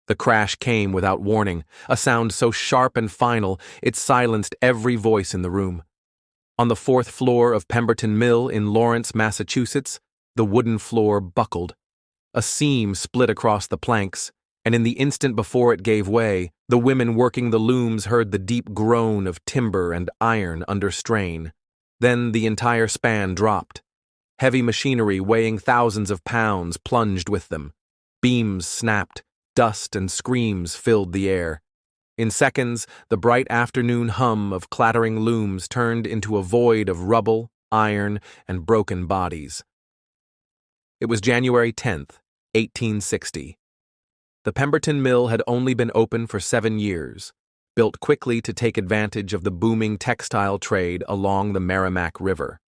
The crash came without warning, a sound so sharp and final it silenced every voice in the room. On the fourth floor of Pemberton Mill in Lawrence, Massachusetts, the wooden floor buckled. A seam split across the planks, and in the instant before it gave way, the women working the looms heard the deep groan of timber and iron under strain. Then the entire span dropped. Heavy machinery weighing thousands of pounds plunged with them. Beams snapped. Dust and screams filled the air. In seconds, the bright afternoon hum of clattering looms turned into a void of rubble, iron, and broken bodies. It was January 10th, 1860. The Pemberton Mill had only been open for 7 years, built quickly to take advantage of the booming textile trade along the Merrimack River.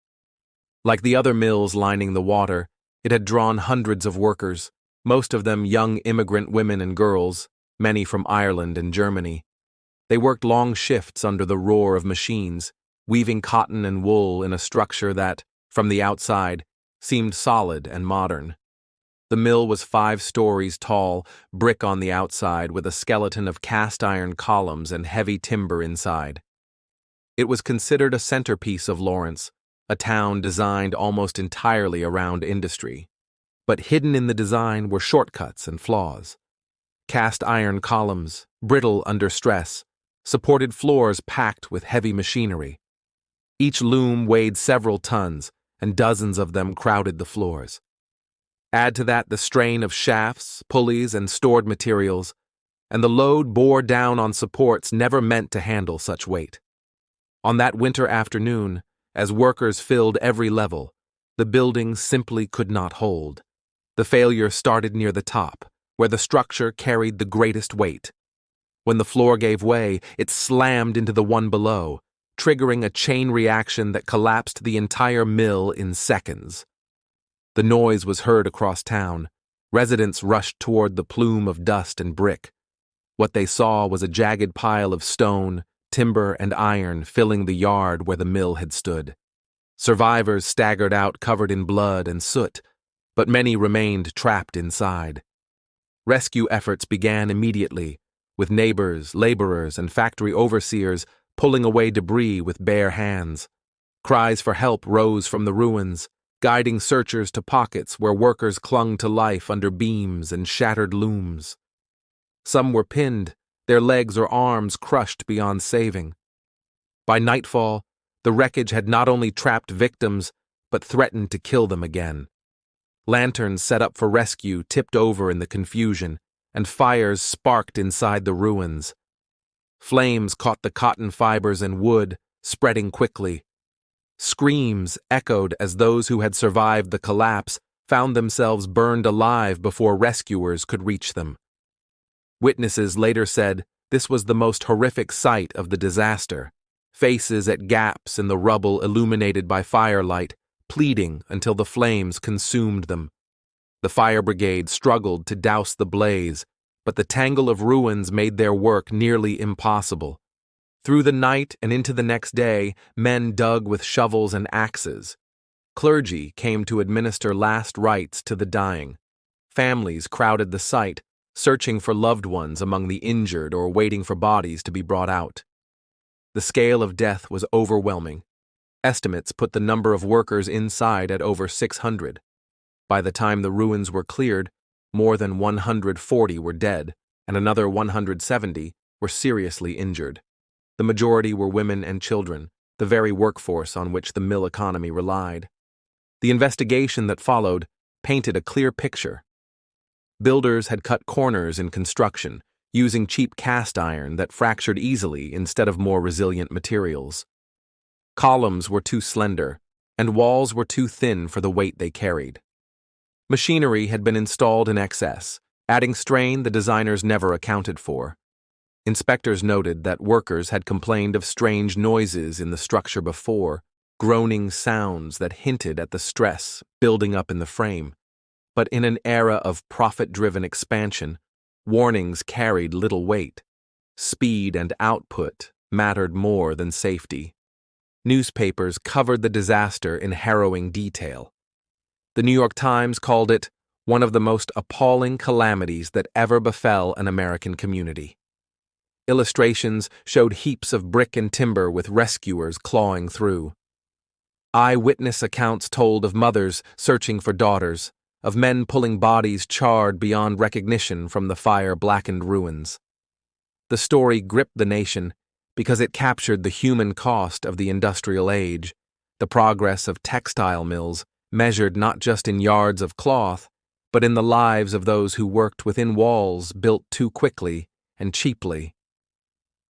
Like the other mills lining the water, it had drawn hundreds of workers, most of them young immigrant women and girls, many from Ireland and Germany. They worked long shifts under the roar of machines, weaving cotton and wool in a structure that, from the outside, seemed solid and modern. The mill was 5 stories tall, brick on the outside with a skeleton of cast-iron columns and heavy timber inside. It was considered a centerpiece of Lawrence, a town designed almost entirely around industry. But hidden in the design were shortcuts and flaws. Cast-iron columns, brittle under stress, supported floors packed with heavy machinery. Each loom weighed several tons, and dozens of them crowded the floors. Add to that the strain of shafts, pulleys, and stored materials, and the load bore down on supports never meant to handle such weight. On that winter afternoon, as workers filled every level, the building simply could not hold. The failure started near the top, where the structure carried the greatest weight. When the floor gave way, it slammed into the one below, triggering a chain reaction that collapsed the entire mill in seconds. The noise was heard across town. Residents rushed toward the plume of dust and brick. What they saw was a jagged pile of stone, timber, and iron filling the yard where the mill had stood. Survivors staggered out covered in blood and soot, but many remained trapped inside. Rescue efforts began immediately, with neighbors, laborers, and factory overseers pulling away debris with bare hands. Cries for help rose from the ruins, guiding searchers to pockets where workers clung to life under beams and shattered looms. Some were pinned, their legs or arms crushed beyond saving. By nightfall, the wreckage had not only trapped victims, but threatened to kill them again. Lanterns set up for rescue tipped over in the confusion, and fires sparked inside the ruins. Flames caught the cotton fibers and wood, spreading quickly. Screams echoed as those who had survived the collapse found themselves burned alive before rescuers could reach them. Witnesses later said this was the most horrific sight of the disaster, faces at gaps in the rubble illuminated by firelight, pleading until the flames consumed them. The fire brigade struggled to douse the blaze, but the tangle of ruins made their work nearly impossible. Through the night and into the next day, men dug with shovels and axes. Clergy came to administer last rites to the dying. Families crowded the site, searching for loved ones among the injured or waiting for bodies to be brought out. The scale of death was overwhelming. Estimates put the number of workers inside at over 600. By the time the ruins were cleared, more than 140 were dead, and another 170 were seriously injured. The majority were women and children, the very workforce on which the mill economy relied. The investigation that followed painted a clear picture. Builders had cut corners in construction, using cheap cast iron that fractured easily instead of more resilient materials. Columns were too slender, and walls were too thin for the weight they carried. Machinery had been installed in excess, adding strain the designers never accounted for. Inspectors noted that workers had complained of strange noises in the structure before, groaning sounds that hinted at the stress building up in the frame. But in an era of profit-driven expansion, warnings carried little weight. Speed and output mattered more than safety. Newspapers covered the disaster in harrowing detail. The New York Times called it one of the most appalling calamities that ever befell an American community. Illustrations showed heaps of brick and timber with rescuers clawing through. Eyewitness accounts told of mothers searching for daughters, of men pulling bodies charred beyond recognition from the fire-blackened ruins. The story gripped the nation because it captured the human cost of the industrial age, the progress of textile mills, measured not just in yards of cloth, but in the lives of those who worked within walls built too quickly and cheaply.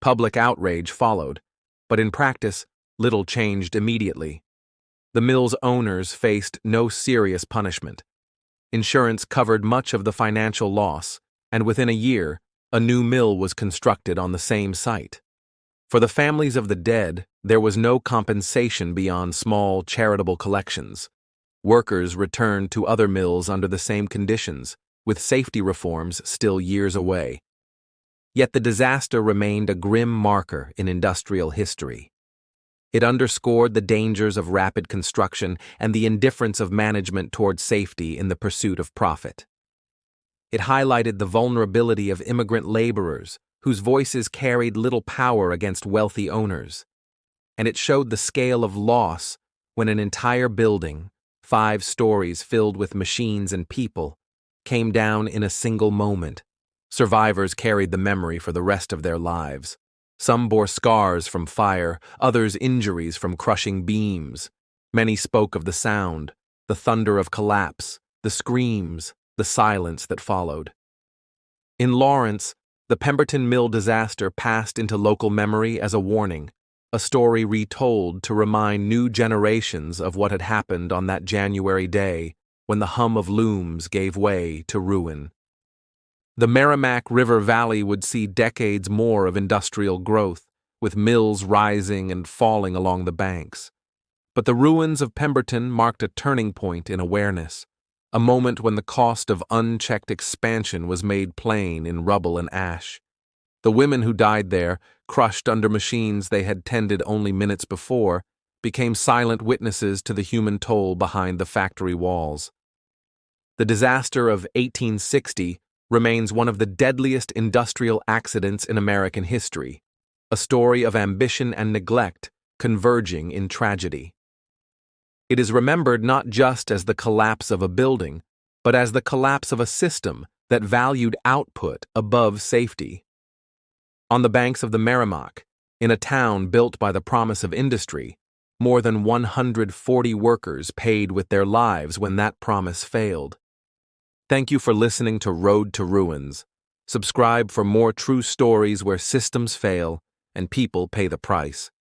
Public outrage followed, but in practice, little changed immediately. The mill's owners faced no serious punishment. Insurance covered much of the financial loss, and within a year, a new mill was constructed on the same site. For the families of the dead, there was no compensation beyond small charitable collections. Workers returned to other mills under the same conditions, with safety reforms still years away. Yet the disaster remained a grim marker in industrial history. It underscored the dangers of rapid construction and the indifference of management toward safety in the pursuit of profit. It highlighted the vulnerability of immigrant laborers, whose voices carried little power against wealthy owners. And it showed the scale of loss when an entire building, 5 stories filled with machines and people, came down in a single moment. Survivors carried the memory for the rest of their lives. Some bore scars from fire, others injuries from crushing beams. Many spoke of the sound, the thunder of collapse, the screams, the silence that followed. In Lawrence, the Pemberton Mill disaster passed into local memory as a warning, a story retold to remind new generations of what had happened on that January day when the hum of looms gave way to ruin. The Merrimack River Valley would see decades more of industrial growth, with mills rising and falling along the banks. But the ruins of Pemberton marked a turning point in awareness, a moment when the cost of unchecked expansion was made plain in rubble and ash. The women who died there, crushed under machines they had tended only minutes before, became silent witnesses to the human toll behind the factory walls. The disaster of 1860 remains one of the deadliest industrial accidents in American history, a story of ambition and neglect converging in tragedy. It is remembered not just as the collapse of a building, but as the collapse of a system that valued output above safety. On the banks of the Merrimack, in a town built by the promise of industry, more than 140 workers paid with their lives when that promise failed. Thank you for listening to Road to Ruins. Subscribe for more true stories where systems fail and people pay the price.